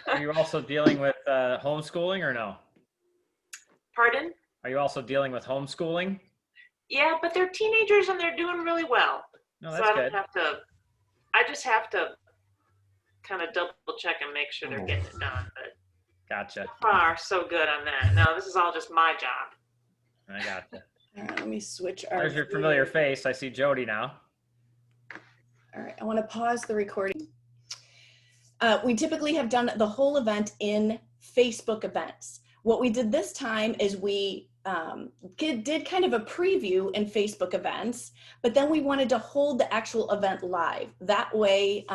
Are you also dealing with homeschooling or no? Pardon? Are you also dealing with homeschooling? Yeah, but they're teenagers and they're doing really well. No, So that's I don't good. have to, I just have to kind of double check and make sure they're getting it done. But Gotcha. so far, so good on that. Now, this is all just my job. I gotcha. All right, let me switch our There's your view. familiar face. I see Jody now. All right, I want to pause the recording. We typically have done the whole event in Facebook events. What we did this time is we did kind of a preview in Facebook events, but then we wanted to hold the actual event live. That way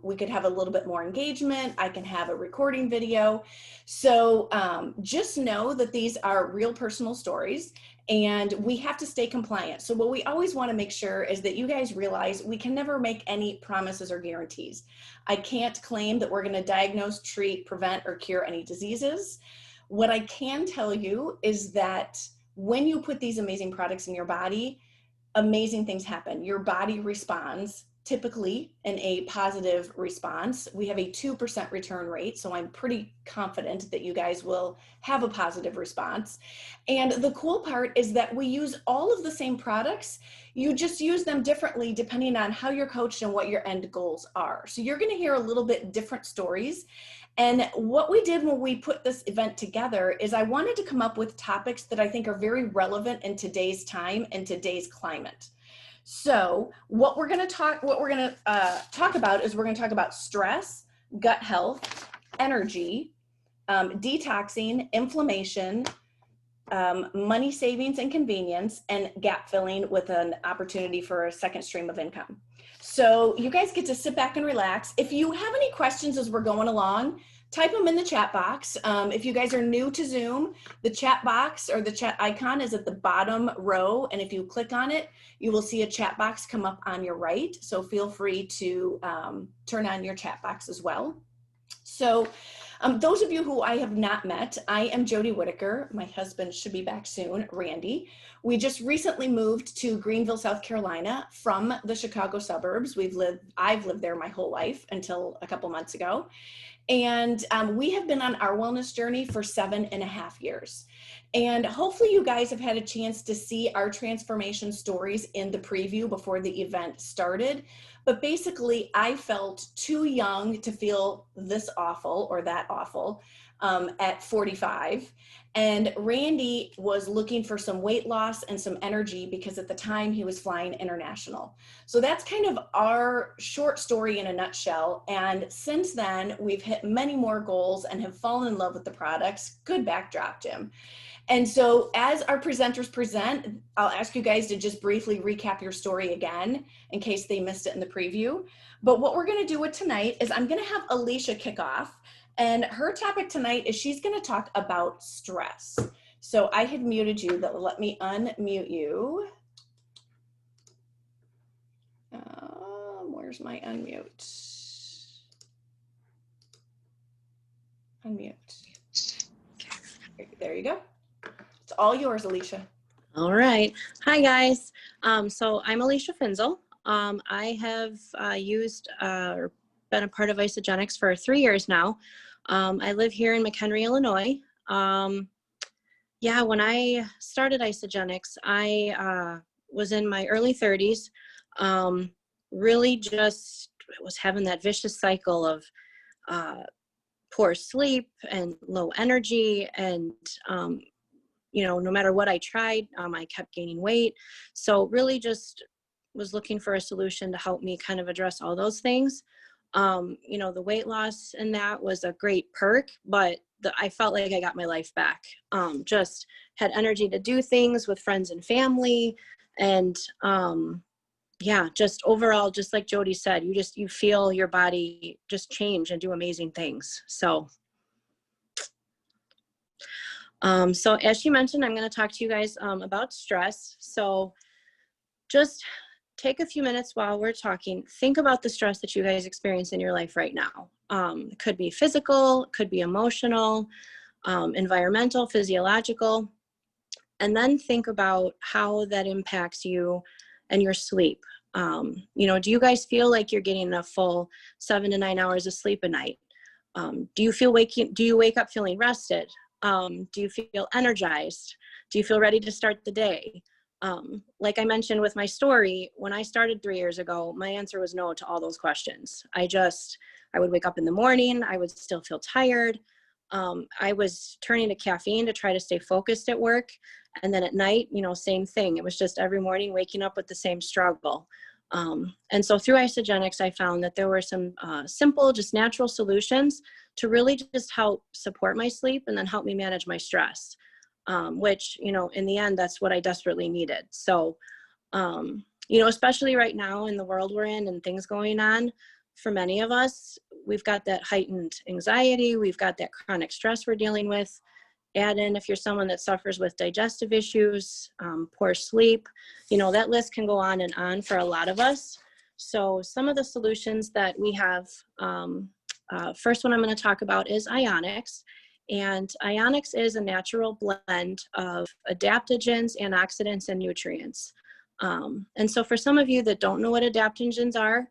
we could have a little bit more engagement. I can have a recording video. So just know that these are real personal stories and we have to stay compliant. So what we always want to make sure is that you guys realize we can never make any promises or guarantees. I can't claim that we're going to diagnose, treat, prevent, or cure any diseases. What I can tell you is that when you put these amazing products in your body, amazing things happen. Your body responds typically in a positive response. We have a 2% return rate, so I'm pretty confident that you guys will have a positive response. And the cool part is that we use all of the same products. You just use them differently depending on how you're coached and what your end goals are. So you're going to hear a little bit different stories. And what we did when we put this event together is I wanted to come up with topics that I think are very relevant in today's time and today's climate. So what we're going to talk about is we're going to talk about stress, gut health, energy, detoxing, inflammation, money savings and convenience, and gap filling with an opportunity for a second stream of income. So you guys get to sit back and relax. If you have any questions as we're going along, type them in the chat box. If you guys are new to Zoom, the chat box or the chat icon is at the bottom row. And if you click on it, you will see a chat box come up on your right. So feel free to turn on your chat box as well. So those of you who I have not met, I am Jody Whitaker. My husband should be back soon, Randy. We just recently moved to Greenville, South Carolina from the Chicago suburbs. I've lived there my whole life until a couple months ago. And we have been on our wellness journey for 7.5 years. And hopefully you guys have had a chance to see our transformation stories in the preview before the event started. But basically, I felt too young to feel this awful or that awful at 45. And Randy was looking for some weight loss and some energy because at the time he was flying international. So that's kind of our short story in a nutshell. And since then, we've hit many more goals and have fallen in love with the products. Good backdrop, Jim. And so as our presenters present, I'll ask you guys to just briefly recap your story again in case they missed it in the preview. But what we're going to do with tonight is I'm going to have Alicia kick off. And her topic tonight is she's going to talk about stress. So I had muted you, but let me unmute you. Where's my unmute? Unmute. There you go. It's all yours, Alicia. All right. Hi, guys. So I'm Alicia Finzel. I have used or been a part of Isogenics for 3 years now. I live here in McHenry, Illinois. Yeah, when I started Isogenics, I was in my early 30s. Really just was having that vicious cycle of poor sleep and low energy and no matter what I tried, I kept gaining weight. So really just was looking for a solution to help me kind of address all those things. The weight loss and that was a great perk, but I felt like I got my life back. Just had energy to do things with friends and family. And yeah, just overall, just like Jody said, you feel your body just change and do amazing things. So as she mentioned, I'm going to talk to you guys about stress. So just take a few minutes while we're talking. Think about the stress that you guys experience in your life right now. It could be physical, could be emotional, environmental, physiological. And then think about how that impacts you and your sleep. Do you guys feel like you're getting a full 7 to 9 hours of sleep a night? Do you wake up feeling rested? Do you feel energized? Do you feel ready to start the day? Like I mentioned with my story, when I started 3 years ago, my answer was no to all those questions. I would wake up in the morning, I would still feel tired. I was turning to caffeine to try to stay focused at work. And then at night, same thing. It was just every morning waking up with the same struggle. And so through Isogenics, I found that there were some simple, just natural solutions to really just help support my sleep and then help me manage my stress, which, in the end, that's what I desperately needed. So, especially right now in the world we're in and things going on, for many of us, we've got that heightened anxiety, we've got that chronic stress we're dealing with. Add in if you're someone that suffers with digestive issues, poor sleep, that list can go on and on for a lot of us. So some of the solutions that we have, first one I'm going to talk about is Ionics. And Ionics is a natural blend of adaptogens, antioxidants, and nutrients. And so for some of you that don't know what adaptogens are,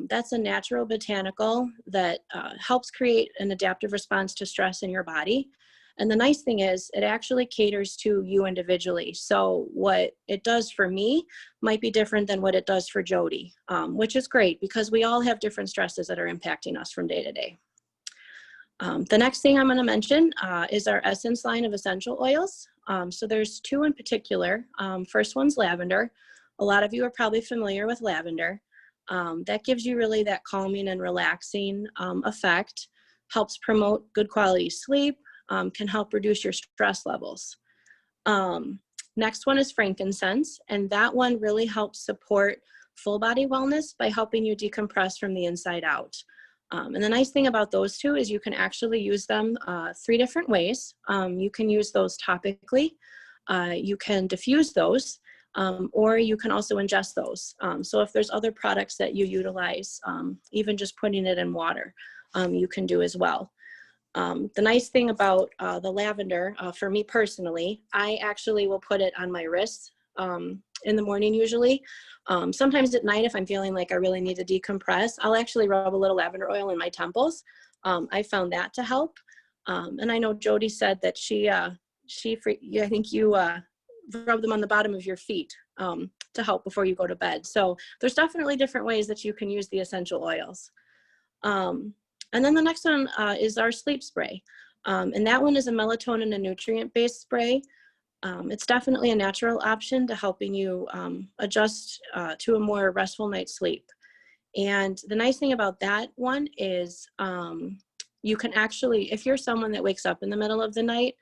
that's a natural botanical that helps create an adaptive response to stress in your body. And the nice thing is it actually caters to you individually. So what it does for me might be different than what it does for Jody, which is great because we all have different stresses that are impacting us from day to day. The next thing I'm going to mention is our Essence line of essential oils. So there's two in particular. First one's lavender. A lot of you are probably familiar with lavender. That gives you really that calming and relaxing effect, helps promote good quality sleep, can help reduce your stress levels. Next one is frankincense, and that one really helps support full body wellness by helping you decompress from the inside out. And the nice thing about those two is you can actually use them 3 different ways. You can use those topically, you can diffuse those, or you can also ingest those. So if there's other products that you utilize, even just putting it in water, you can do as well. The nice thing about the lavender, for me personally, I actually will put it on my wrists in the morning usually. Sometimes at night, if I'm feeling like I really need to decompress, I'll actually rub a little lavender oil in my temples. I found that to help. And I know Jody said that I think you rub them on the bottom of your feet to help before you go to bed. So there's definitely different ways that you can use the essential oils. And then the next one is our sleep spray. And that one is a melatonin and nutrient-based spray. It's definitely a natural option to helping you adjust to a more restful night's sleep. And the nice thing about that one is you can actually, if you're someone that wakes up in the middle of the night,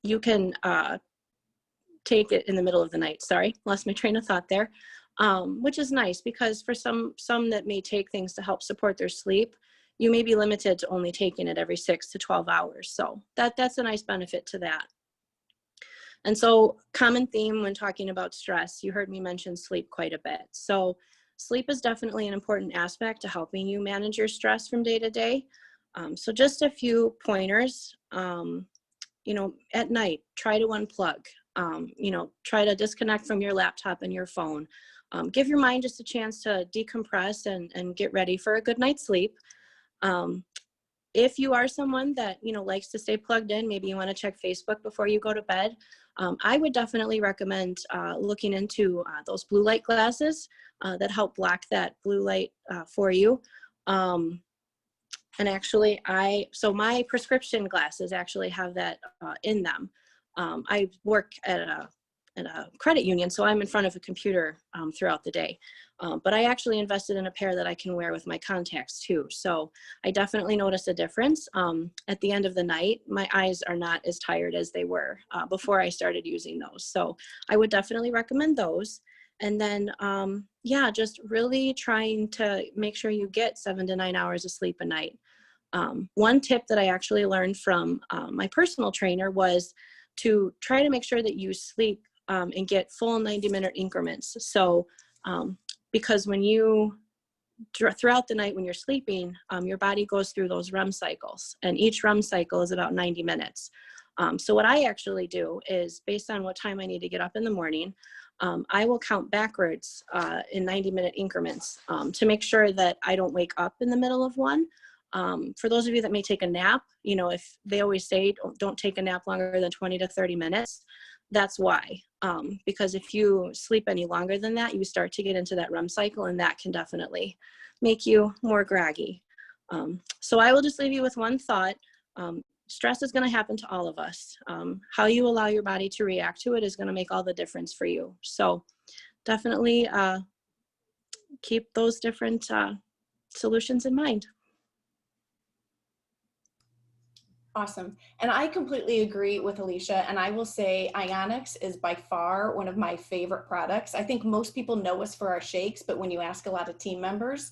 you can take it in the middle of the night. Sorry, lost my train of thought there. Which is nice because for some that may take things to help support their sleep, you may be limited to only taking it every 6 to 12 hours. So that's a nice benefit to that. And so common theme when talking about stress, you heard me mention sleep quite a bit. So sleep is definitely an important aspect to helping you manage your stress from day to day. So just a few pointers, at night, try to unplug, try to disconnect from your laptop and your phone. Give your mind just a chance to decompress and get ready for a good night's sleep. If you are someone that, likes to stay plugged in, maybe you want to check Facebook before you go to bed, I would definitely recommend looking into those blue light glasses that help block that blue light for you. And actually, so my prescription glasses actually have that in them. I work at a credit union, so I'm in front of a computer throughout the day. But I actually invested in a pair that I can wear with my contacts too. So I definitely noticed a difference. At the end of the night, my eyes are not as tired as they were before I started using those. So I would definitely recommend those. And then, just really trying to make sure you get 7 to 9 hours of sleep a night. One tip that I actually learned from my personal trainer was to try to make sure that you sleep and get full 90-minute increments. So because when you, throughout the night when you're sleeping, your body goes through those REM cycles, and each REM cycle is about 90 minutes. So what I actually do is, based on what time I need to get up in the morning, I will count backwards in 90-minute increments to make sure that I don't wake up in the middle of one. For those of you that may take a nap, you know, if they always say don't take a nap longer than 20 to 30 minutes, that's why. Because if you sleep any longer than that, you start to get into that REM cycle, and that can definitely make you more groggy. So I will just leave you with one thought. Stress is going to happen to all of us. How you allow your body to react to it is going to make all the difference for you. So definitely keep those different solutions in mind. Awesome. And I completely agree with Alicia. And I will say Ionix is by far one of my favorite products. I think most people know us for our shakes, but when you ask a lot of team members,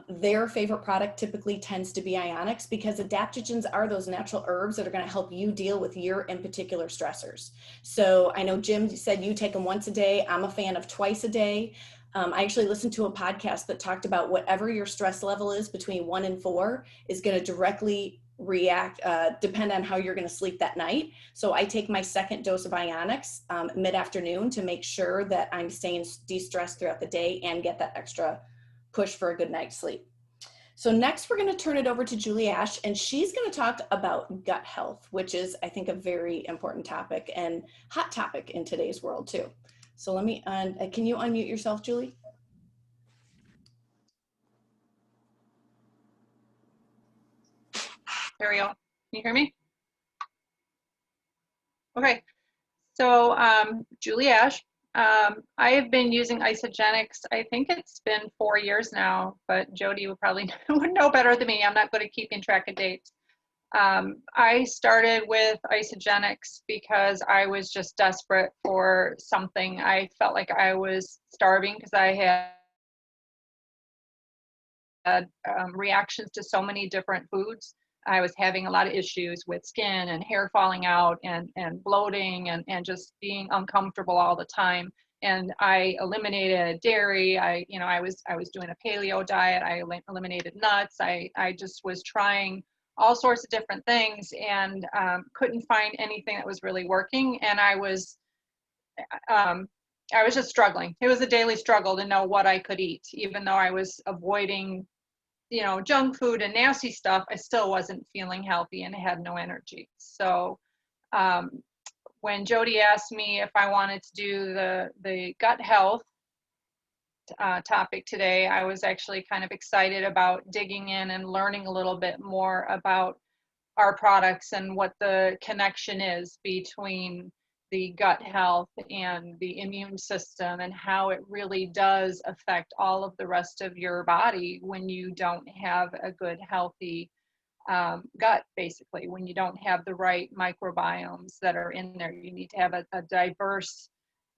their favorite product typically tends to be Ionix, because adaptogens are those natural herbs that are going to help you deal with your in particular stressors. So I know Jim said you take them once a day. I'm a fan of twice a day. I actually listened to a podcast that talked about whatever your stress level is between 1 and 4 is going to directly depend on how you're going to sleep that night. So I take my second dose of Ionix mid-afternoon to make sure that I'm staying de-stressed throughout the day and get that extra push for a good night's sleep. So next we're going to turn it over to Julie Ash, and she's going to talk about gut health, which is, I think, a very important topic and hot topic in today's world too. So let me, can you unmute yourself, Julie? There we go. Can you hear me? Okay. So Julie Ash, I have been using Isogenics. I think it's been 4 years now, but Jody would probably would know better than me. I'm not good at keeping track of dates. I started with Isogenics because I was just desperate for something. I felt like I was starving because I had reactions to so many different foods. I was having a lot of issues with skin and hair falling out and bloating and just being uncomfortable all the time. And I eliminated dairy. I was doing a paleo diet. I eliminated nuts. I just was trying all sorts of different things and couldn't find anything that was really working. And I was just struggling. It was a daily struggle to know what I could eat, even though I was avoiding junk food and nasty stuff. I still wasn't feeling healthy and had no energy. So when Jody asked me if I wanted to do the gut health topic today, I was actually kind of excited about digging in and learning a little bit more about our products and what the connection is between the gut health and the immune system, and how it really does affect all of the rest of your body when you don't have a good, healthy gut, basically. When you don't have the right microbiomes that are in there, you need to have a diverse,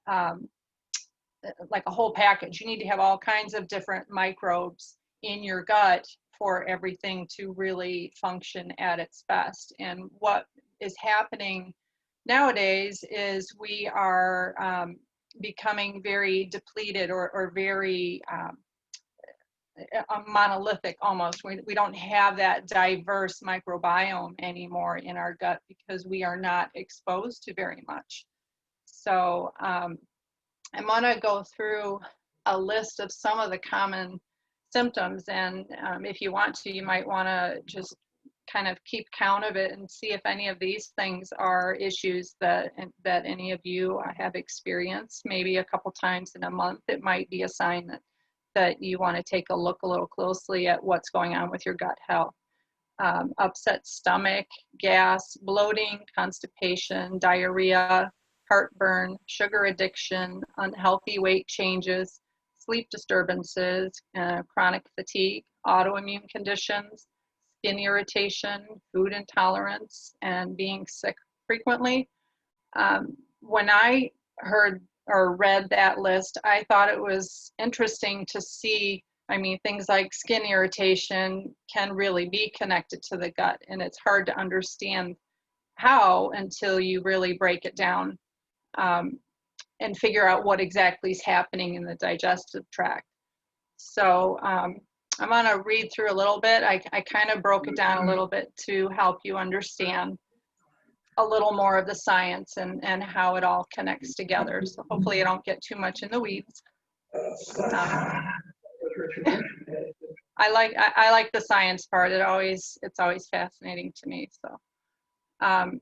like a whole package. You need to have all kinds of different microbes in your gut for everything to really function at its best. And what is happening nowadays is we are becoming very depleted or very monolithic almost. We don't have that diverse microbiome anymore in our gut because we are not exposed to very much. So I'm going to go through a list of some of the common symptoms, and if you want to, you might want to just kind of keep count of it and see if any of these things are issues that any of you have experienced. Maybe a couple times in a month, it might be a sign that you want to take a look a little closely at what's going on with your gut health. Upset stomach, gas, bloating, constipation, diarrhea, heartburn, sugar addiction, unhealthy weight changes, sleep disturbances, chronic fatigue, autoimmune conditions, skin irritation, food intolerance, and being sick frequently. When I heard or read that list, I thought it was interesting to see. I mean, things like skin irritation can really be connected to the gut, and it's hard to understand how until you really break it down and figure out what exactly is happening in the digestive tract. So I'm going to read through a little bit. I kind of broke it down a little bit to help you understand. a little more of the science and how it all connects together. So hopefully I don't get too much in the weeds. I like the science part. It's always fascinating to me. So,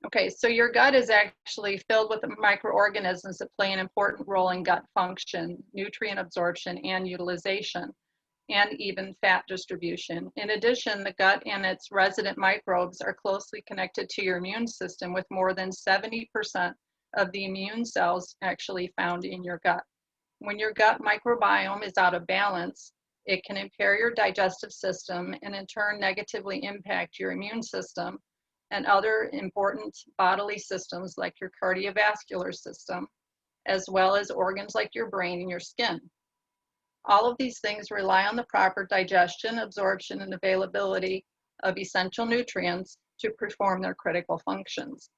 okay, so your gut is actually filled with microorganisms that play an important role in gut function, nutrient absorption and utilization, and even fat distribution. In addition, the gut and its resident microbes are closely connected to your immune system, with more than 70% of the immune cells actually found in your gut. When your gut microbiome is out of balance, it can impair your digestive system and in turn negatively impact your immune system and other important bodily systems like your cardiovascular system, as well as organs like your brain and your skin. All of these things rely on the proper digestion, absorption, and availability of essential nutrients to perform their critical functions.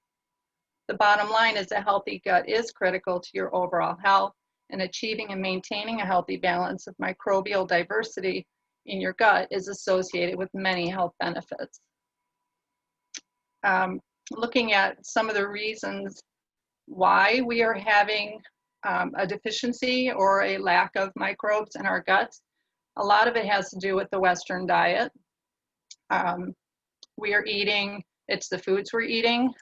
The bottom line is a healthy gut is critical to your overall health, and achieving and maintaining a healthy balance of microbial diversity in your gut is associated with many health benefits. Looking at some of the reasons why we are having a deficiency or a lack of microbes in our guts, a lot of it has to do with the Western diet. We are eating, it's the foods we're eating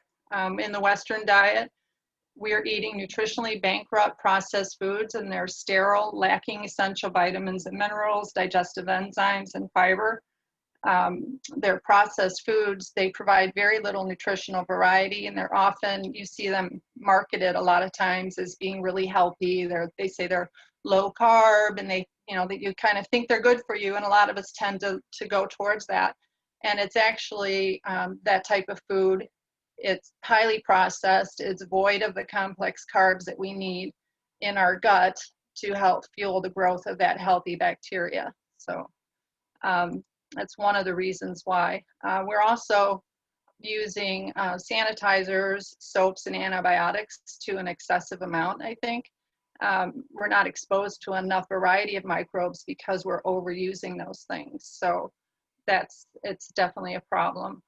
in the Western diet. We are eating nutritionally bankrupt processed foods, and they're sterile, lacking essential vitamins and minerals, digestive enzymes, and fiber. They're processed foods. They provide very little nutritional variety, and they're often, you see them marketed a lot of times as being really healthy. They say they're low carb, and they, you know, that you kind of think they're good for you, and a lot of us tend to go towards that. And it's actually that type of food. It's highly processed. It's void of the complex carbs that we need in our gut to help fuel the growth of that healthy bacteria. So that's one of the reasons why. We're also using sanitizers, soaps, and antibiotics to an excessive amount, I think. We're not exposed to enough variety of microbes because we're overusing those things. So it's definitely a problem.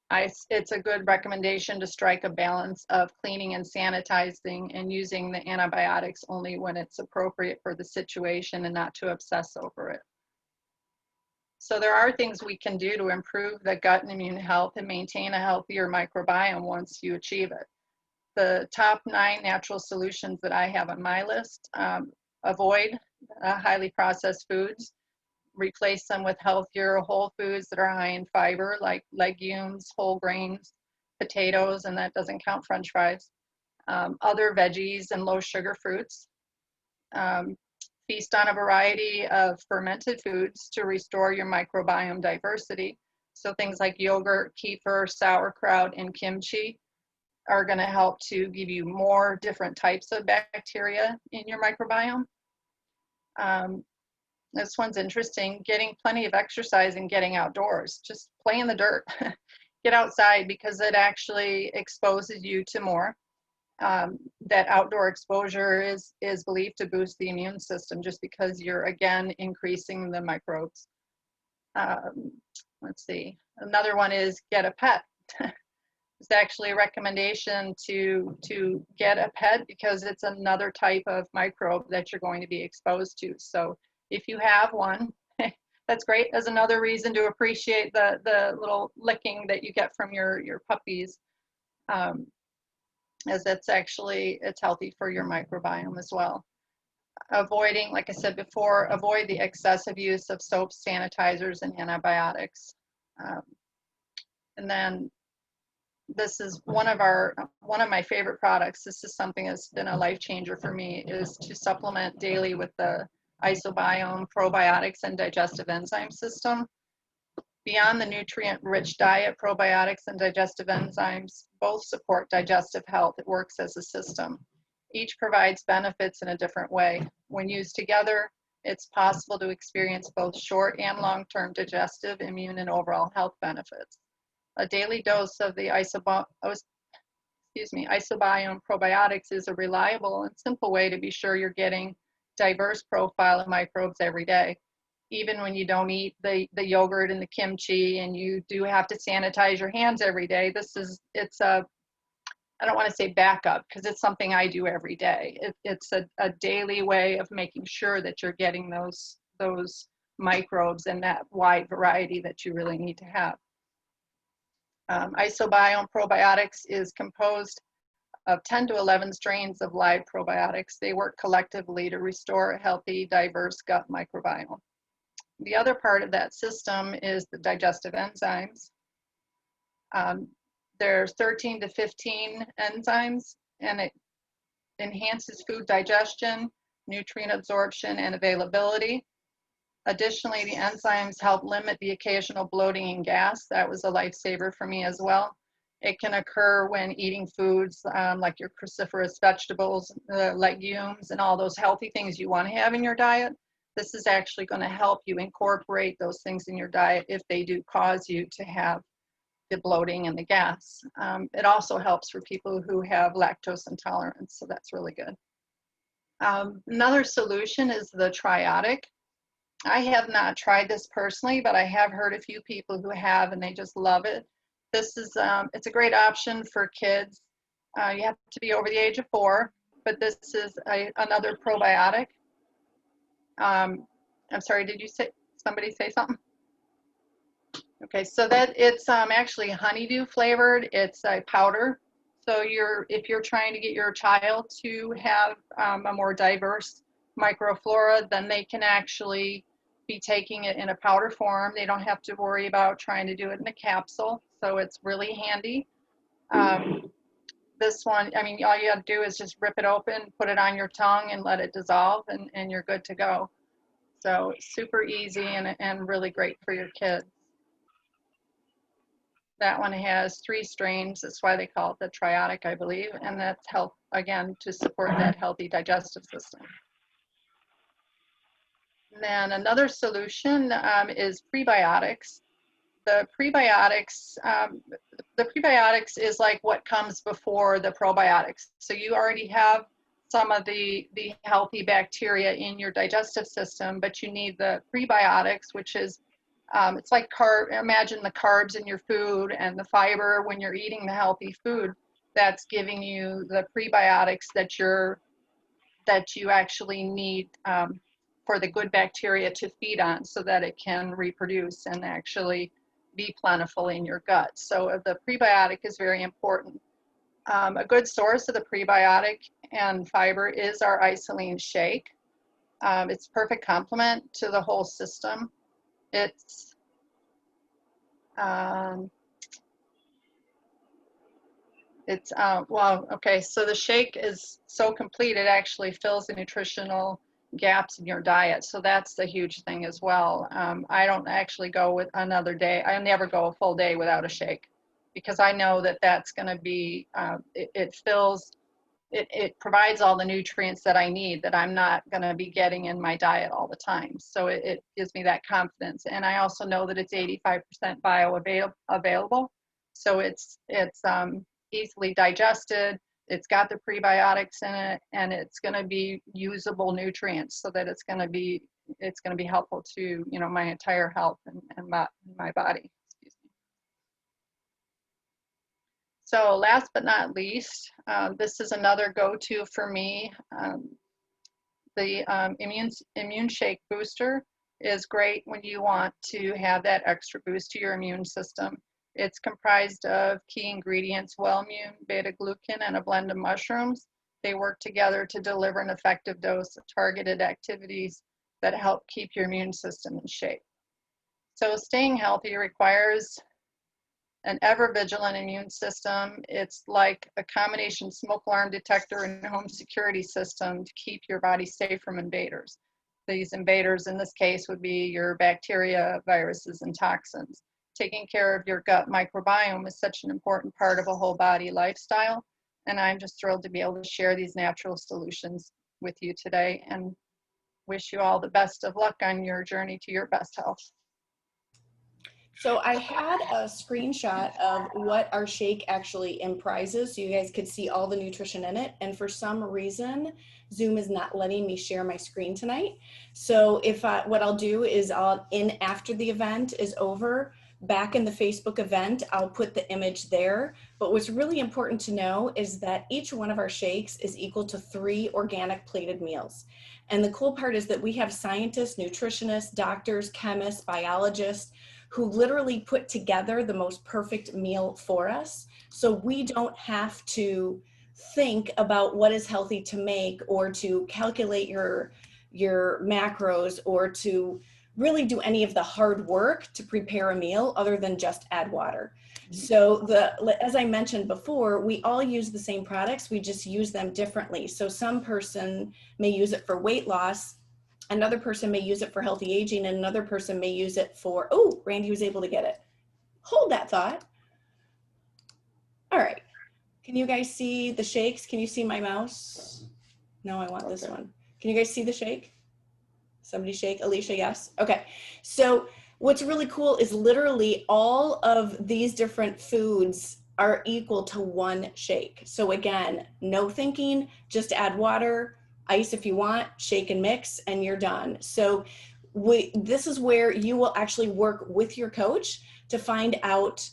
It's a good recommendation to strike a balance of cleaning and sanitizing and using the antibiotics only when it's appropriate for the situation and not to obsess over it. So there are things we can do to improve the gut and immune health and maintain a healthier microbiome once you achieve it. The top 9 natural solutions that I have on my list: avoid highly processed foods, replace them with healthier whole foods that are high in fiber, like legumes, whole grains, potatoes, and that doesn't count French fries, other veggies, and low sugar fruits. Feast on a variety of fermented foods to restore your microbiome diversity. So things like yogurt, kefir, sauerkraut, and kimchi are going to help to give you more different types of bacteria in your microbiome. This one's interesting: getting plenty of exercise and getting outdoors. Just play in the dirt. Get outside, because it actually exposes you to more. That outdoor exposure is believed to boost the immune system, just because you're, again, increasing the microbes. Let's see. Another one is get a pet. It's actually a recommendation to get a pet, because it's another type of microbe that you're going to be exposed to. So if you have one, that's great. As another reason to appreciate the little licking that you get from your puppies, as it's healthy for your microbiome as well. Avoiding, like I said before, avoid the excessive use of soaps, sanitizers, and antibiotics. And then this is one of my favorite products. This is something that's been a life changer for me, is to supplement daily with the isobiome, probiotics, and digestive enzyme system. Beyond the nutrient-rich diet, probiotics and digestive enzymes both support digestive health. It works as a system. Each provides benefits in a different way. When used together, it's possible to experience both short and long-term digestive, immune, and overall health benefits. A daily dose of the isobiome probiotics is a reliable and simple way to be sure you're getting diverse profile of microbes every day. even when you don't eat the yogurt and the kimchi, and you do have to sanitize your hands every day. It's a, I don't want to say backup, because it's something I do every day. It's a daily way of making sure that you're getting those microbes and that wide variety that you really need to have. Isobiome probiotics is composed of 10 to 11 strains of live probiotics. They work collectively to restore a healthy, diverse gut microbiome. The other part of that system is the digestive enzymes. There's 13 to 15 enzymes, and it enhances food digestion, nutrient absorption, and availability. Additionally, the enzymes help limit the occasional bloating and gas. That was a lifesaver for me as well. It can occur when eating foods like your cruciferous vegetables, legumes, and all those healthy things you want to have in your diet. This is actually going to help you incorporate those things in your diet if they do cause you to have the bloating and the gas. It also helps for people who have lactose intolerance, so that's really good. Another solution is the triotic. I have not tried this personally, but I have heard a few people who have, and they just love it. This is, it's a great option for kids. You have to be over the age of 4, but this is another probiotic. I'm sorry, did you say, somebody say something? Okay, so that it's actually honeydew flavored. It's a powder. So if you're trying to get your child to have a more diverse microflora, then they can actually be taking it in a powder form. They don't have to worry about trying to do it in a capsule. So it's really handy. This one, I mean, all you have to do is just rip it open, put it on your tongue, and let it dissolve, and you're good to go. So super easy and really great for your kids. That one has 3 strains. That's why they call it the triotic, I believe. And that's help, again, to support that healthy digestive system. And then another solution is prebiotics. The prebiotics is like what comes before the probiotics. So you already have some of the healthy bacteria in your digestive system, but you need the prebiotics, which is it's like imagine the carbs in your food and the fiber when you're eating the healthy food. That's giving you the prebiotics that you actually need for the good bacteria to feed on, so that it can reproduce and actually be plentiful in your gut. So the prebiotic is very important. A good source of the prebiotic and fiber is our isolene shake. It's perfect complement to the whole system. It's well, okay, so the shake is so complete, it actually fills the nutritional gaps in your diet. So that's the huge thing as well. I don't actually go with another day. I never go a full day without a shake, because I know that that's going to be, it provides all the nutrients that I need that I'm not going to be getting in my diet all the time. So it gives me that confidence. And I also know that it's 85% bioavailable. So it's easily digested. It's got the prebiotics in it, and it's going to be usable nutrients, so that it's going to be helpful to, you know, my entire health and my body. So last but not least, this is another go-to for me. The immune shake booster is great when you want to have that extra boost to your immune system. It's comprised of key ingredients: Wellmune, beta-glucan, and a blend of mushrooms. They work together to deliver an effective dose of targeted activities that help keep your immune system in shape. So staying healthy requires an ever-vigilant immune system. It's like a combination smoke alarm detector and home security system to keep your body safe from invaders. These invaders in this case would be your bacteria, viruses, and toxins. Taking care of your gut microbiome is such an important part of a whole body lifestyle, and I'm just thrilled to be able to share these natural solutions with you today, and wish you all the best of luck on your journey to your best health. So I had a screenshot of what our shake actually comprises, so you guys could see all the nutrition in it. And for some reason, Zoom is not letting me share my screen tonight. So what I'll do is after the event is over, back in the Facebook event, I'll put the image there. But what's really important to know is that each one of our shakes is equal to 3 organic plated meals. And the cool part is that we have scientists, nutritionists, doctors, chemists, biologists, who literally put together the most perfect meal for us. So we don't have to think about what is healthy to make or to calculate your macros or to really do any of the hard work to prepare a meal other than just add water. So as I mentioned before, we all use the same products, we just use them differently. So some person may use it for weight loss, another person may use it for healthy aging, and another person may use it for, oh, Randy was able to get it. Hold that thought. All right. Can you guys see the shakes? Can you see my mouse? No, I want this one. Can you guys see the shake? Somebody shake. Alicia, yes. Okay. So what's really cool is literally all of these different foods are equal to one shake. So again, no thinking, just add water, ice if you want, shake and mix, and you're done. So this is where you will actually work with your coach to find out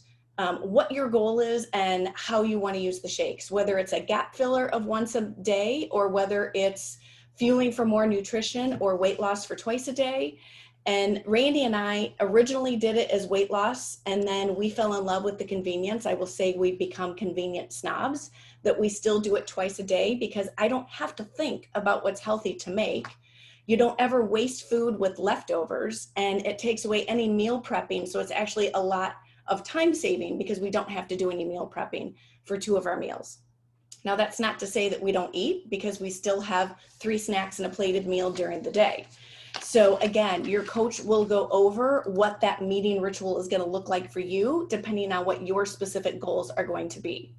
what your goal is and how you want to use the shakes, whether it's a gap filler of once a day or whether it's fueling for more nutrition or weight loss for twice a day. And Randy and I originally did it as weight loss, and then we fell in love with the convenience. I will say we've become convenient snobs, that we still do it twice a day because I don't have to think about what's healthy to make. You don't ever waste food with leftovers, and it takes away any meal prepping. So it's actually a lot of time saving because we don't have to do any meal prepping for 2 of our meals. Now, that's not to say that we don't eat, because we still have 3 snacks and a plated meal during the day. So again, your coach will go over what that meeting ritual is going to look like for you, depending on what your specific goals are going to be.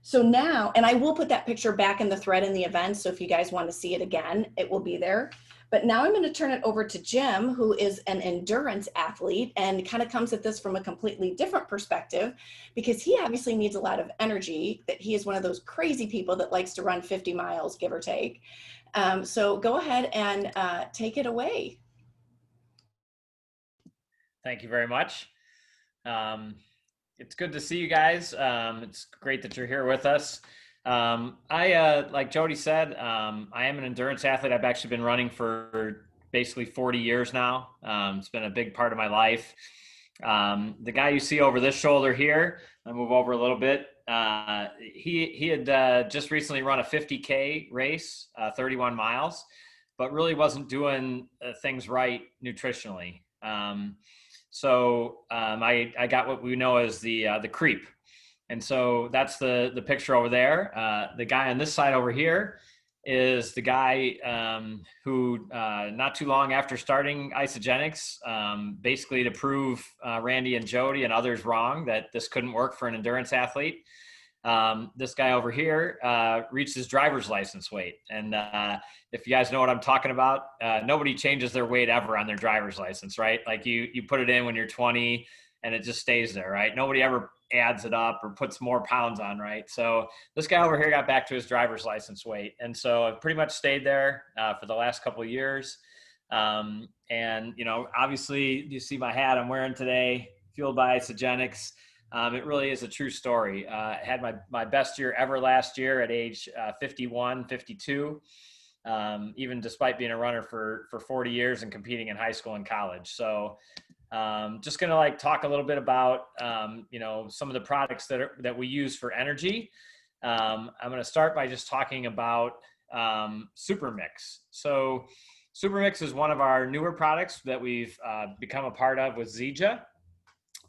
So now, and I will put that picture back in the thread in the event, so if you guys want to see it again, it will be there. But now I'm going to turn it over to Jim, who is an endurance athlete and kind of comes at this from a completely different perspective, because he obviously needs a lot of energy, that he is one of those crazy people that likes to run 50 miles, give or take. So go ahead and take it away. Thank you very much. It's good to see you guys. It's great that you're here with us. Like Jody said, I am an endurance athlete. I've actually been running for basically 40 years now. It's been a big part of my life. The guy you see over this shoulder here, I'll move over a little bit. He had just recently run a 50K race, 31 miles, but really wasn't doing things right nutritionally. So I got what we know as the creep. And so that's the picture over there. The guy on this side over here is the guy who not too long after starting Isogenics, basically to prove Randy and Jody and others wrong that this couldn't work for an endurance athlete. This guy over here reached his driver's license weight. And if you guys know what I'm talking about, nobody changes their weight ever on their driver's license, right? Like you put it in when you're 20 and it just stays there, right? Nobody ever adds it up or puts more pounds on, right? So this guy over here got back to his driver's license weight. And so I've pretty much stayed there for the last couple of years. And, you know, obviously you see my hat I'm wearing today, fueled by Isogenics. It really is a true story. I had my best year ever last year at age 51, 52, even despite being a runner for 40 years and competing in high school and college. So just going to like talk a little bit about, you know, some of the products that we use for energy. I'm going to start by just talking about Super Mix. So Super Mix is one of our newer products that we've become a part of with Zija.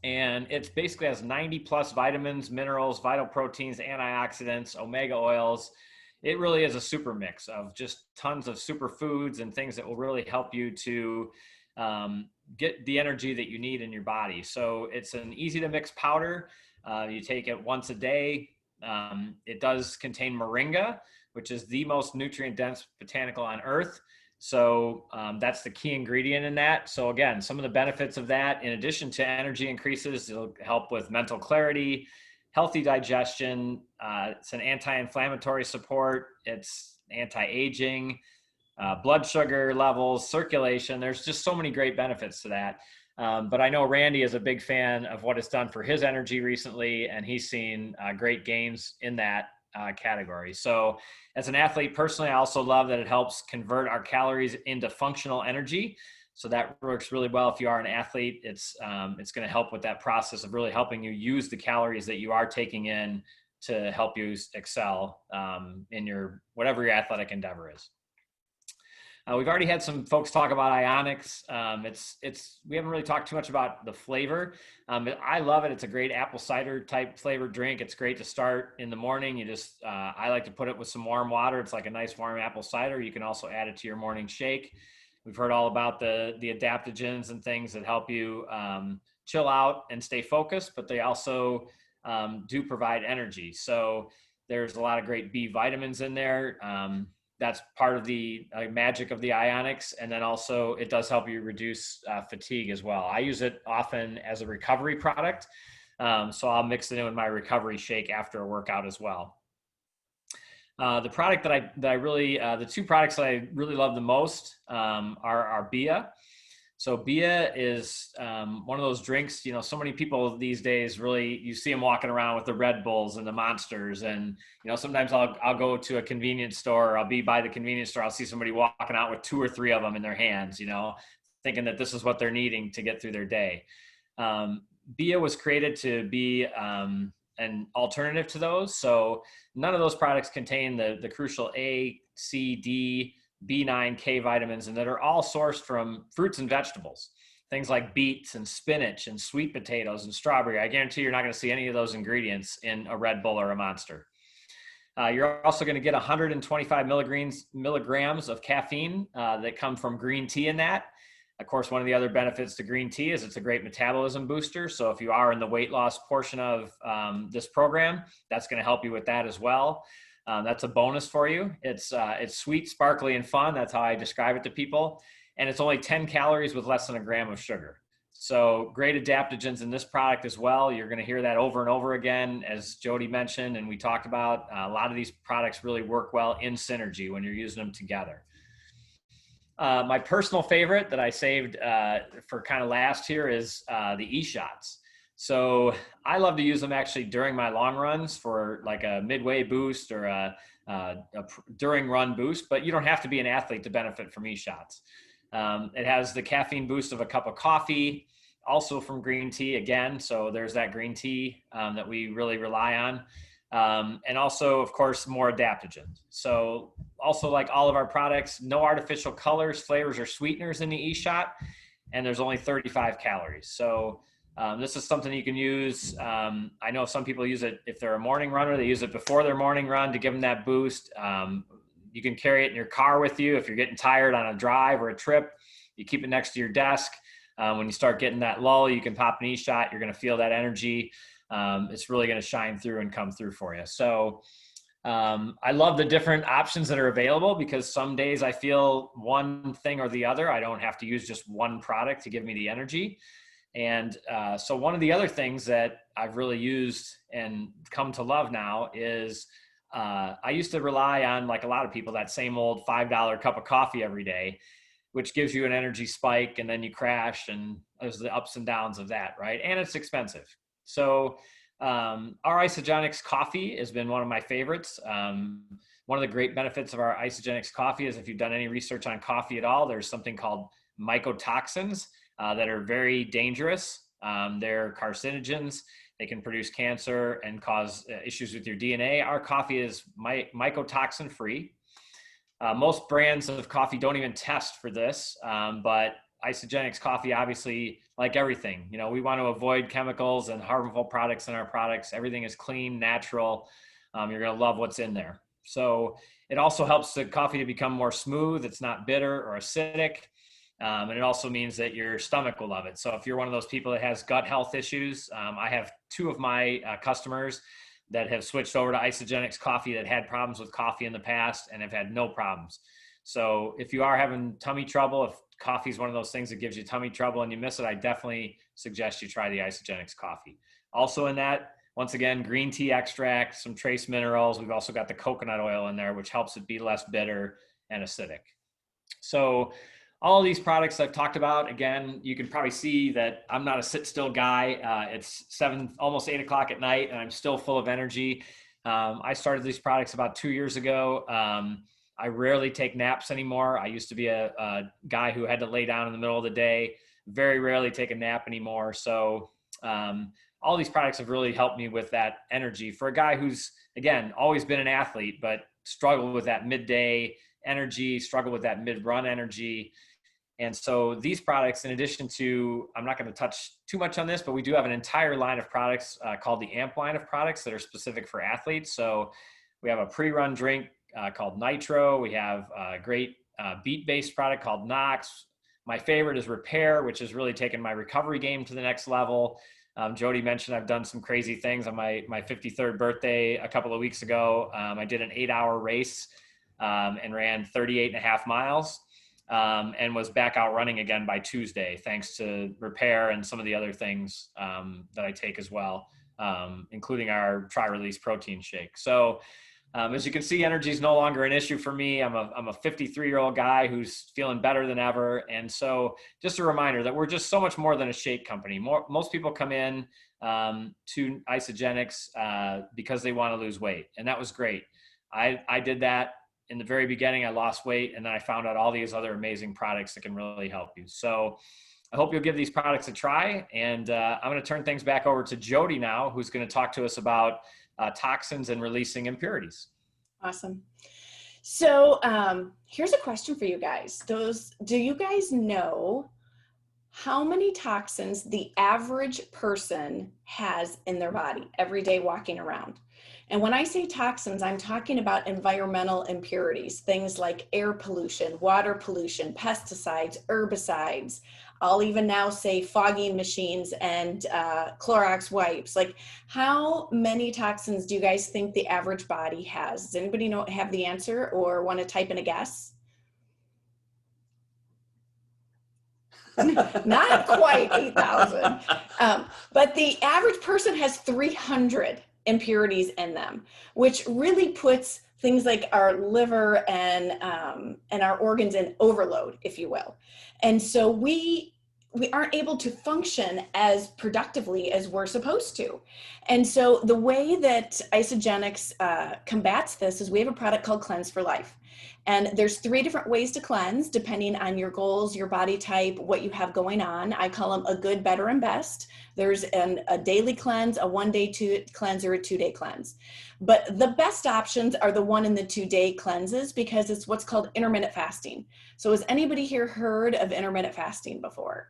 And it basically has 90 plus vitamins, minerals, vital proteins, antioxidants, omega oils. It really is a super mix of just tons of superfoods and things that will really help you to get the energy that you need in your body. So it's an easy to mix powder. You take it once a day. It does contain moringa, which is the most nutrient dense botanical on earth. So that's the key ingredient in that. So again, some of the benefits of that, in addition to energy increases, it'll help with mental clarity, healthy digestion. It's an anti-inflammatory support. It's anti-aging, blood sugar levels, circulation. There's just so many great benefits to that. But I know Randy is a big fan of what it's done for his energy recently, and he's seen great gains in that category. So as an athlete, personally, I also love that it helps convert our calories into functional energy. So that works really well. If you are an athlete, it's going to help with that process of really helping you use the calories that you are taking in to help you excel in your whatever your athletic endeavor is. We've already had some folks talk about ionics. We haven't really talked too much about the flavor. But I love it. It's a great apple cider type flavored drink. It's great to start in the morning. I like to put it with some warm water. It's like a nice warm apple cider. You can also add it to your morning shake. We've heard all about the adaptogens and things that help you chill out and stay focused, but they also do provide energy. So there's a lot of great B vitamins in there. That's part of the magic of the ionics. And then also it does help you reduce fatigue as well. I use it often as a recovery product. So I'll mix it in with my recovery shake after a workout as well. The product the two products that I really love the most are BIA. So BIA is one of those drinks, so many people these days you see them walking around with the Red Bulls and the Monsters. And, sometimes I'll go to a convenience store, or I'll be by the convenience store, I'll see somebody walking out with 2 or 3 of them in their hands, thinking that this is what they're needing to get through their day. BIA was created to be an alternative to those. So none of those products contain the crucial A, C, D, B9, K vitamins, and that are all sourced from fruits and vegetables. Things like beets and spinach and sweet potatoes and strawberry. I guarantee you're not going to see any of those ingredients in a Red Bull or a Monster. You're also going to get 125 milligrams of caffeine that come from green tea in that. Of course, one of the other benefits to green tea is it's a great metabolism booster. So if you are in the weight loss portion of this program, that's going to help you with that as well. That's a bonus for you. It's sweet, sparkly, and fun. That's how I describe it to people. And it's only 10 calories with less than a gram of sugar. So great adaptogens in this product as well. You're going to hear that over and over again, as Jody mentioned, and we talked about. A lot of these products really work well in synergy when you're using them together. My personal favorite that I saved for kind of last here is the E-shots. So I love to use them actually during my long runs for like a midway boost or a during run boost, but you don't have to be an athlete to benefit from E-shots. It has the caffeine boost of a cup of coffee, also from green tea again. So there's that green tea that we really rely on. And also, of course, more adaptogens. So also, like all of our products, no artificial colors, flavors, or sweeteners in the E-shot, and there's only 35 calories. So this is something you can use. I know some people use it if they're a morning runner. They use it before their morning run to give them that boost. You can carry it in your car with you if you're getting tired on a drive or a trip. You keep it next to your desk. When you start getting that lull, you can pop an E-shot. You're going to feel that energy. It's really going to shine through and come through for you. So I love the different options that are available, because some days I feel one thing or the other. I don't have to use just one product to give me the energy. And so one of the other things that I've really used and come to love now is I used to rely on, like a lot of people, that same old $5 cup of coffee every day, which gives you an energy spike and then you crash, and there's the ups and downs of that, right? And it's expensive. So our Isogenics coffee has been one of my favorites. One of the great benefits of our Isogenics coffee is, if you've done any research on coffee at all, there's something called mycotoxins that are very dangerous. They're carcinogens. They can produce cancer and cause issues with your DNA. Our coffee is mycotoxin free. Most brands of coffee don't even test for this, but Isogenics coffee, obviously, like everything, we want to avoid chemicals and harmful products in our products. Everything is clean, natural. You're going to love what's in there. So it also helps the coffee to become more smooth. It's not bitter or acidic. And it also means that your stomach will love it. So if you're one of those people that has gut health issues, I have 2 of my customers that have switched over to Isogenics coffee that had problems with coffee in the past and have had no problems. So if you are having tummy trouble, if coffee is one of those things that gives you tummy trouble and you miss it, I definitely suggest you try the Isogenics coffee. Also in that, once again, green tea extract, some trace minerals. We've also got the coconut oil in there, which helps it be less bitter and acidic. So all of these products I've talked about, again, you can probably see that I'm not a sit still guy. It's almost 8 o'clock at night, and I'm still full of energy. I started these products about 2 years ago. I rarely take naps anymore. I used to be a guy who had to lay down in the middle of the day. Very rarely take a nap anymore. So all these products have really helped me with that energy for a guy who's, again, always been an athlete, but struggled with that midday energy, struggled with that mid-run energy. And so these products, in addition to, I'm not going to touch too much on this, but we do have an entire line of products called the AMP line of products that are specific for athletes. So we have a pre-run drink called Nitro. We have a great beet-based product called Nox. My favorite is Repair, which has really taken my recovery game to the next level. Jody mentioned I've done some crazy things on my 53rd birthday a couple of weeks ago. I did an 8-hour race and ran 38.5 miles. And was back out running again by Tuesday, thanks to Repair and some of the other things that I take as well, including our Tri-Release protein shake. So as you can see, energy is no longer an issue for me. I'm a 53-year-old guy who's feeling better than ever. And so just a reminder that we're just so much more than a shake company. Most people come in to Isogenics because they want to lose weight. And that was great. I did that. In the very beginning, I lost weight, and then I found out all these other amazing products that can really help you. So I hope you'll give these products a try. And I'm going to turn things back over to Jody now, who's going to talk to us about toxins and releasing impurities. Awesome. So here's a question for you guys. Do you guys know how many toxins the average person has in their body every day walking around? And when I say toxins, I'm talking about environmental impurities, things like air pollution, water pollution, pesticides, herbicides. I'll even now say fogging machines and Clorox wipes. Like, how many toxins do you guys think the average body has? Does anybody have the answer or want to type in a guess? Not quite 8,000, but the average person has 300 impurities in them, which really puts things like our liver and our organs in overload, if you will. And so we aren't able to function as productively as we're supposed to. And so the way that Isogenics combats this is we have a product called Cleanse for Life. And there's 3 different ways to cleanse depending on your goals, your body type, what you have going on. I call them a good, better, and best. There's a daily cleanse, a 1-day cleanse, or a 2-day cleanse. But the best options are the 1 and the 2-day cleanses because it's what's called intermittent fasting. So has anybody here heard of intermittent fasting before?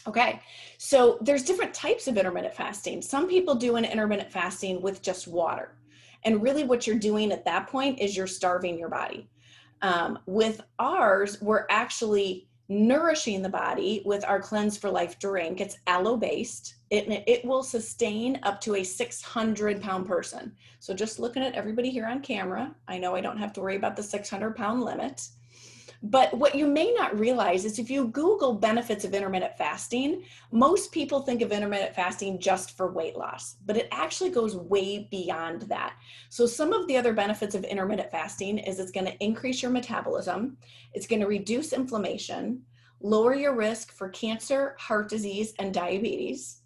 Okay, so there's different types of intermittent fasting. Some people do an intermittent fasting with just water. And really what you're doing at that point is you're starving your body. With ours, we're actually nourishing the body with our Cleanse for Life drink. It's aloe-based. It will sustain up to a 600-pound person. So just looking at everybody here on camera, I know I don't have to worry about the 600-pound limit. But what you may not realize is if you Google benefits of intermittent fasting, most people think of intermittent fasting just for weight loss, but it actually goes way beyond that. So some of the other benefits of intermittent fasting is it's going to increase your metabolism, it's going to reduce inflammation, lower your risk for cancer, heart disease, and diabetes.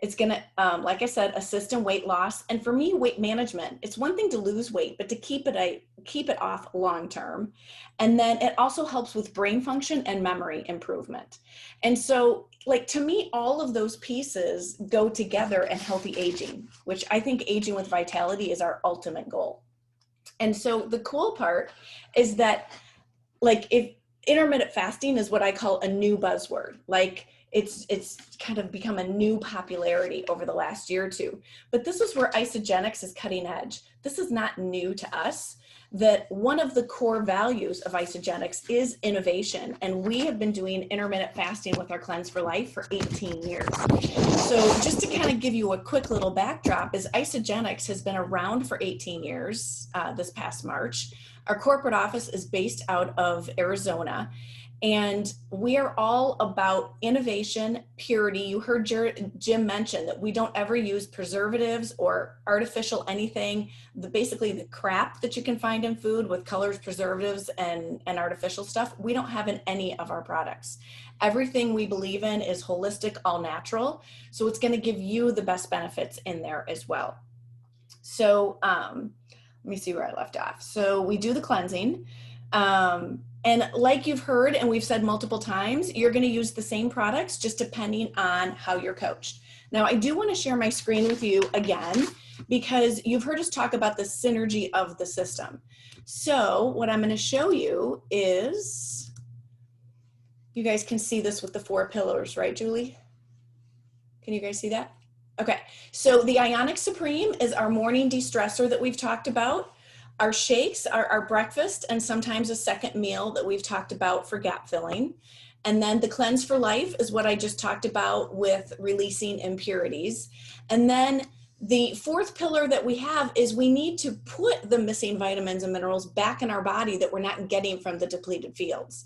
It's going to, like I said, assist in weight loss. And for me, weight management, it's one thing to lose weight, but to keep it off long term. And then it also helps with brain function and memory improvement. And so, like, to me, all of those pieces go together in healthy aging, which I think aging with vitality is our ultimate goal. And so the cool part is that, like, if intermittent fasting is what I call a new buzzword, like, it's kind of become a new popularity over the last year or two. But this is where isogenics is cutting edge. This is not new to us. That one of the core values of isogenics is innovation. And we have been doing intermittent fasting with our Cleanse for Life for 18 years. So just to kind of give you a quick little backdrop, is isogenics has been around for 18 years this past March. Our corporate office is based out of Arizona. And we are all about innovation, purity. You heard Jim mention that we don't ever use preservatives or artificial anything. Basically the crap that you can find in food with colors, preservatives, and artificial stuff, we don't have in any of our products. Everything we believe in is holistic, all natural. So it's going to give you the best benefits in there as well. So let me see where I left off. So we do the cleansing. And like you've heard, and we've said multiple times, you're going to use the same products just depending on how you're coached. Now, I do want to share my screen with you again, because you've heard us talk about the synergy of the system. So what I'm going to show you is, you guys can see this with the 4 pillars, right, Julie? Can you guys see that? Okay, so the Ionic Supreme is our morning de-stressor that we've talked about. Our shakes are our breakfast and sometimes a second meal that we've talked about for gap filling. And then the Cleanse for Life is what I just talked about with releasing impurities. And then the 4th pillar that we have is we need to put the missing vitamins and minerals back in our body that we're not getting from the depleted fields.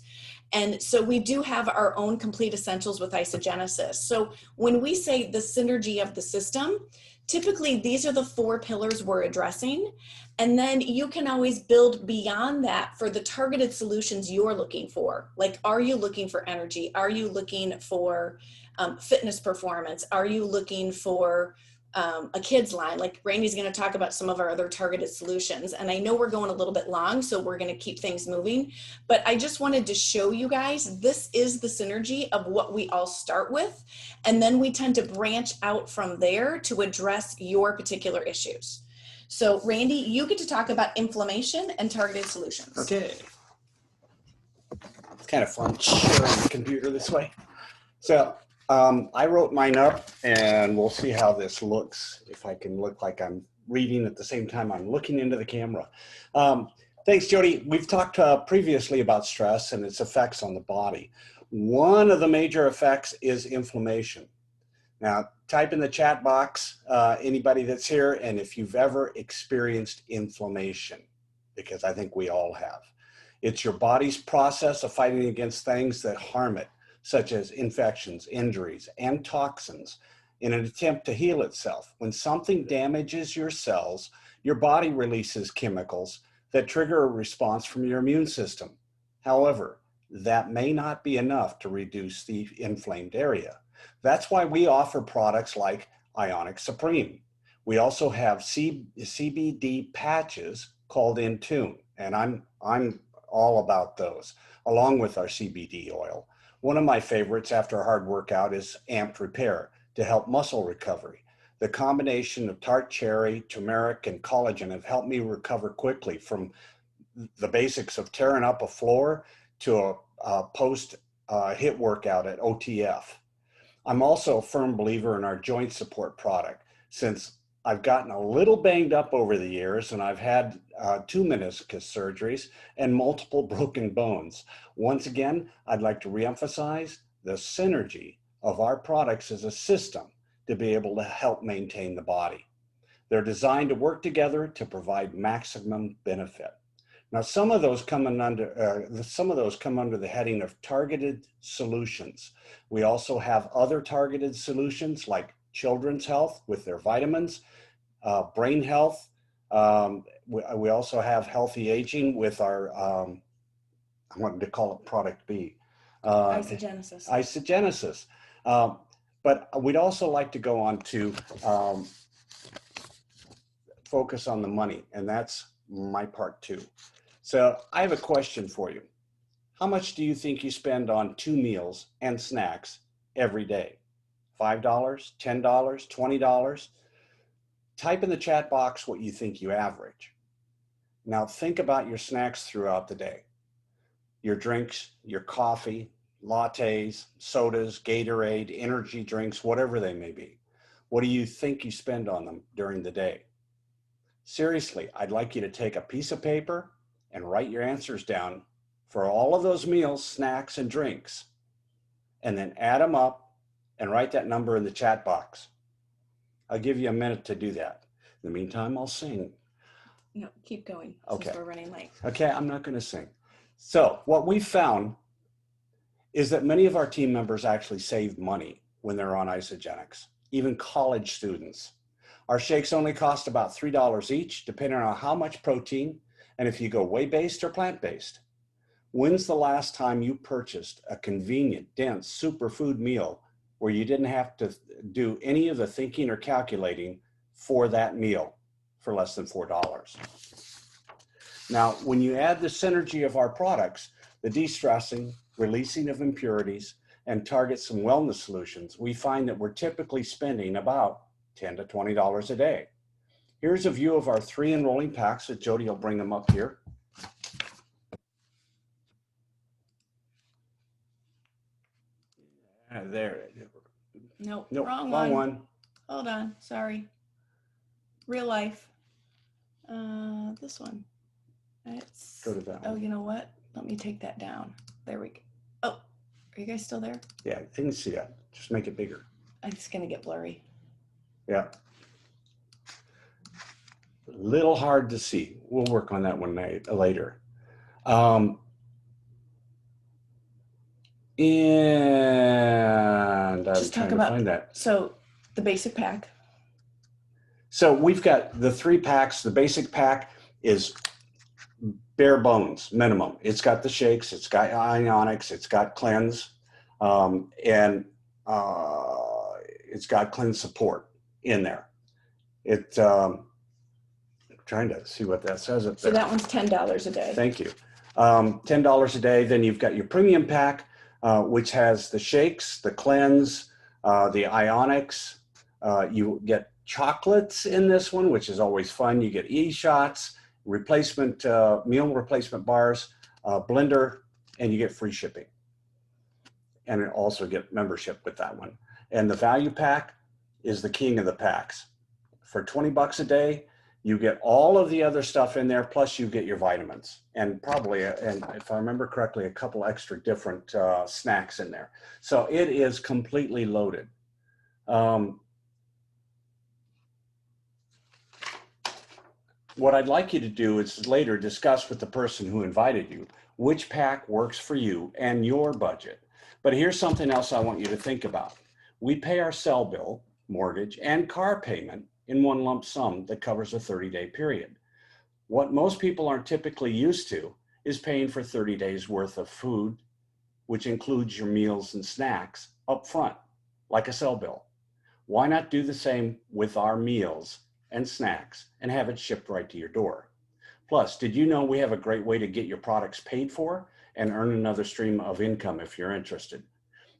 And so we do have our own complete essentials with isogenesis. So when we say the synergy of the system, typically these are the 4 pillars we're addressing. And then you can always build beyond that for the targeted solutions you're looking for. Like, are you looking for energy? Are you looking for fitness performance? Are you looking for a kids line? Like Randy's going to talk about some of our other targeted solutions. And I know we're going a little bit long, so we're going to keep things moving. But I just wanted to show you guys, this is the synergy of what we all start with. And then we tend to branch out from there to address your particular issues. So Randy, you get to talk about inflammation and targeted solutions. Okay. It's kind of fun sharing the computer this way. So I wrote mine up, and we'll see how this looks, if I can look like I'm reading at the same time I'm looking into the camera. Thanks, Jody. We've talked previously about stress and its effects on the body. One of the major effects is inflammation. Now, type in the chat box, anybody that's here, and if you've ever experienced inflammation, because I think we all have. It's your body's process of fighting against things that harm it, such as infections, injuries, and toxins, in an attempt to heal itself. When something damages your cells, your body releases chemicals that trigger a response from your immune system. However, that may not be enough to reduce the inflamed area. That's why we offer products like Ionic Supreme. We also have CBD patches called In Tune, and I'm all about those, along with our CBD oil. One of my favorites after a hard workout is Amped Repair to help muscle recovery. The combination of tart cherry, turmeric, and collagen have helped me recover quickly from the basics of tearing up a floor to a post-hit workout at OTF. I'm also a firm believer in our joint support product, since I've gotten a little banged up over the years, and I've had 2 meniscus surgeries and multiple broken bones. Once again, I'd like to reemphasize the synergy of our products as a system to be able to help maintain the body. They're designed to work together to provide maximum benefit. Now, some of those come under the heading of targeted solutions. We also have other targeted solutions like children's health with their vitamins, brain health. We also have healthy aging with our, I wanted to call it product B. Isogenesis. Isogenesis. But we'd also like to go on to focus on the money, and that's my part too. So I have a question for you. How much do you think you spend on 2 meals and snacks every day? $5, $10, $20? Type in the chat box what you think you average. Now think about your snacks throughout the day. Your drinks, your coffee, lattes, sodas, Gatorade, energy drinks, whatever they may be. What do you think you spend on them during the day? Seriously, I'd like you to take a piece of paper and write your answers down for all of those meals, snacks, and drinks, and then add them up and write that number in the chat box. I'll give you a minute to do that. In the meantime, I'll sing. No, keep going. Okay. Since we're running late. Okay, I'm not going to sing. So what we found is that many of our team members actually save money when they're on Isogenics, even college students. Our shakes only cost about $3 each, depending on how much protein and if you go whey-based or plant-based. When's the last time you purchased a convenient, dense superfood meal where you didn't have to do any of the thinking or calculating for that meal for less than $4? Now, when you add the synergy of our products, the de-stressing, releasing of impurities, and target some wellness solutions, we find that we're typically spending about $10 to $20 a day. Here's a view of our 3 enrolling packs that Jody will bring them up here. There. Nope, Nope, wrong one. Hold on, sorry. Real life. This one. It's, Go to that oh, one. you know what? Let me take that down. There we go. Oh, are you guys still there? Yeah, I can see that. Just make it bigger. It's gonna get blurry. Yeah. A little hard to see. We'll work on that one later. And I'm Just trying talk to about, find that. so the basic pack. So we've got the 3 packs. The basic pack is bare bones, minimum. It's got the shakes, it's got ionics, it's got cleanse, and it's got cleanse support in there. I'm trying to see what that says up So there. that one's $10 a day. Thank you. $10 a day. Then you've got your premium pack, which has the shakes, the cleanse, the ionics. You get chocolates in this one, which is always fun. You get e-shots, replacement meal replacement bars, blender, and you get free shipping. And also get membership with that one. And the value pack is the king of the packs. For $20 a day, you get all of the other stuff in there, plus you get your vitamins and probably, and if I remember correctly, a couple extra different snacks in there. So it is completely loaded. What I'd like you to do is later discuss with the person who invited you which pack works for you and your budget. But here's something else I want you to think about. We pay our cell bill, mortgage, and car payment in one lump sum that covers a 30-day period. What most people aren't typically used to is paying for 30 days worth of food, which includes your meals and snacks up front, like a cell bill. Why not do the same with our meals and snacks and have it shipped right to your door? Plus, did you know we have a great way to get your products paid for and earn another stream of income if you're interested?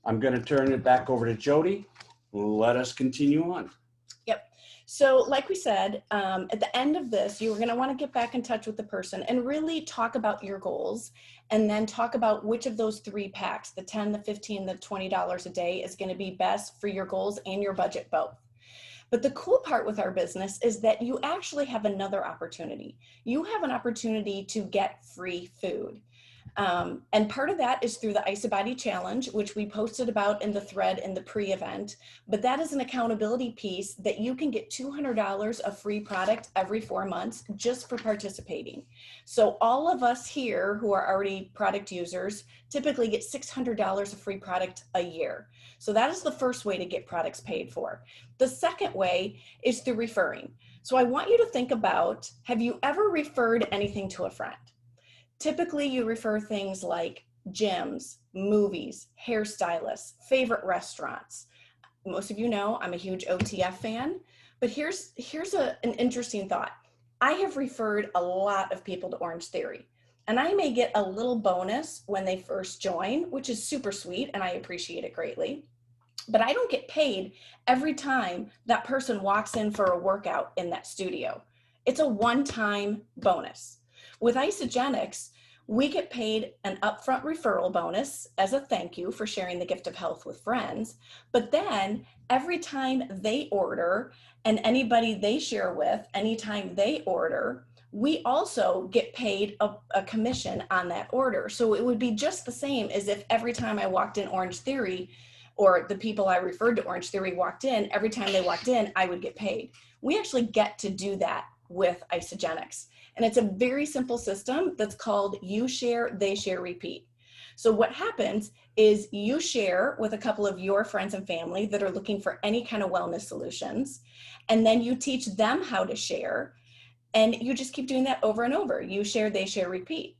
I'm going to turn it back over to Jody. Let us continue on. Yep. So like we said, at the end of this, you're going to want to get back in touch with the person and really talk about your goals, and then talk about which of those 3 packs, the 10, the 15, the $20 a day, is going to be best for your goals and your budget both. But the cool part with our business is that you actually have another opportunity. You have an opportunity to get free food. And part of that is through the IsoBody Challenge, which we posted about in the thread in the pre-event. But that is an accountability piece that you can get $200 of free product every 4 months just for participating. So all of us here who are already product users typically get $600 of free product a year. So that is the first way to get products paid for. The second way is through referring. So I want you to think about, have you ever referred anything to a friend? Typically, you refer things like gyms, movies, hairstylists, favorite restaurants. Most of you know I'm a huge OTF fan, but here's an interesting thought. I have referred a lot of people to Orange Theory, and I may get a little bonus when they first join, which is super sweet, and I appreciate it greatly. But I don't get paid every time that person walks in for a workout in that studio. It's a one-time bonus. With Isogenics, We get paid an upfront referral bonus as a thank you for sharing the gift of health with friends. But then every time they order, and anybody they share with, anytime they order, we also get paid a commission on that order. So it would be just the same as if every time I walked in Orange Theory, or the people I referred to Orange Theory walked in, every time they walked in, I would get paid. We actually get to do that with Isogenics. And it's a very simple system that's called you share, they share, repeat. So what happens is you share with a couple of your friends and family that are looking for any kind of wellness solutions, and then you teach them how to share, and you just keep doing that over and over. You share, they share, repeat.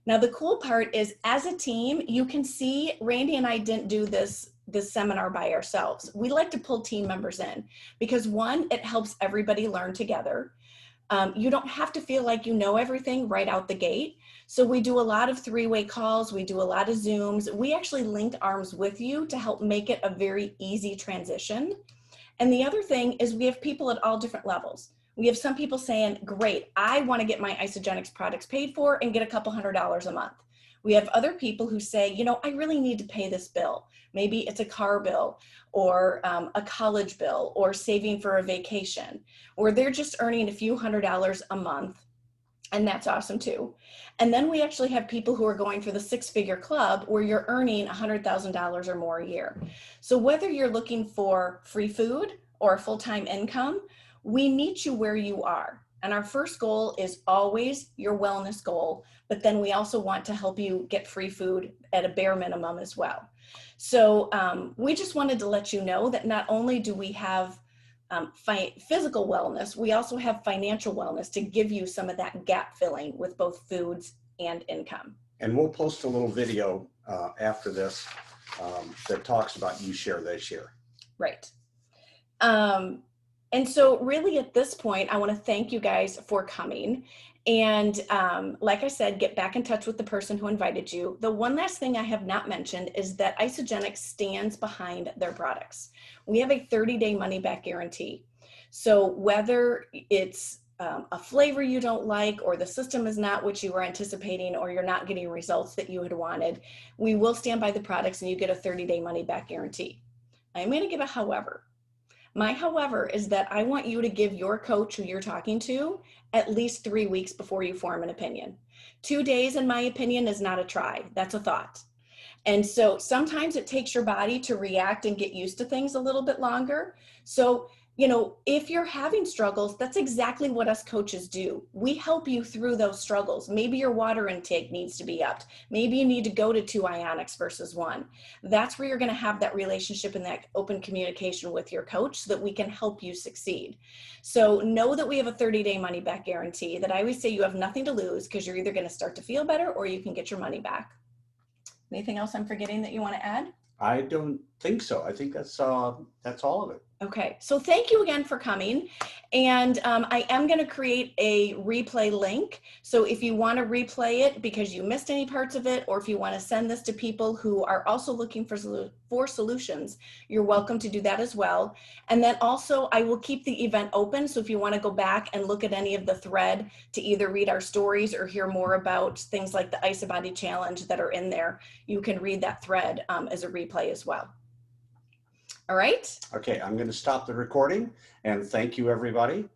Now the cool part is, as a team, you can see Randy and I didn't do this seminar by ourselves. We like to pull team members in because, one, it helps everybody learn together. You don't have to feel like you know everything right out the gate. So we do a lot of three-way calls. We do a lot of Zooms. We actually link arms with you to help make it a very easy transition. And the other thing is we have people at all different levels. We have some people saying, great, I want to get my Isogenics products paid for and get a couple $100s a month. We have other people who say, you know, I really need to pay this bill. Maybe it's a car bill or a college bill or saving for a vacation, or they're just earning a few $100s a month. And that's awesome too. And then we actually have people who are going for the six-figure club where you're earning $100,000 or more a year. So whether you're looking for free food or a full-time income, we meet you where you are. And our first goal is always your wellness goal, but then we also want to help you get free food at a bare minimum as well. So we just wanted to let you know that not only do we have physical wellness, we also have financial wellness to give you some of that gap filling with both foods and income. And we'll post a little video after this that talks about you share, they share. Right. And so really at this point, I want to thank you guys for coming. And like I said, get back in touch with the person who invited you. The one last thing I have not mentioned is that Isogenics stands behind their products. We have a 30-day money-back guarantee. So whether it's a flavor you don't like, or the system is not what you were anticipating, or you're not getting results that you had wanted, we will stand by the products and you get a 30-day money-back guarantee. I'm going to give a however. My however is that I want you to give your coach who you're talking to at least 3 weeks before you form an opinion. 2 days, in my opinion, is not a try. That's a thought. And so sometimes it takes your body to react and get used to things a little bit longer. So, you know, if you're having struggles, that's exactly what us coaches do. We help you through those struggles. Maybe your water intake needs to be upped. Maybe you need to go to 2 ionics versus 1. That's where you're going to have that relationship and that open communication with your coach so that we can help you succeed. So know that we have a 30-day money back guarantee, that I always say you have nothing to lose because you're either going to start to feel better or you can get your money back. Anything else I'm forgetting that you want to add? I don't think so. I think that's all of it. Okay, so thank you again for coming. And I am going to create a replay link. So if you want to replay it because you missed any parts of it, or if you want to send this to people who are also looking for solutions, you're welcome to do that as well. And then also I will keep the event open. So if you want to go back and look at any of the thread to either read our stories or hear more about things like the Isobody Challenge that are in there, you can read that thread as a replay as well. All right. Okay, I'm going to stop the recording and thank you, everybody.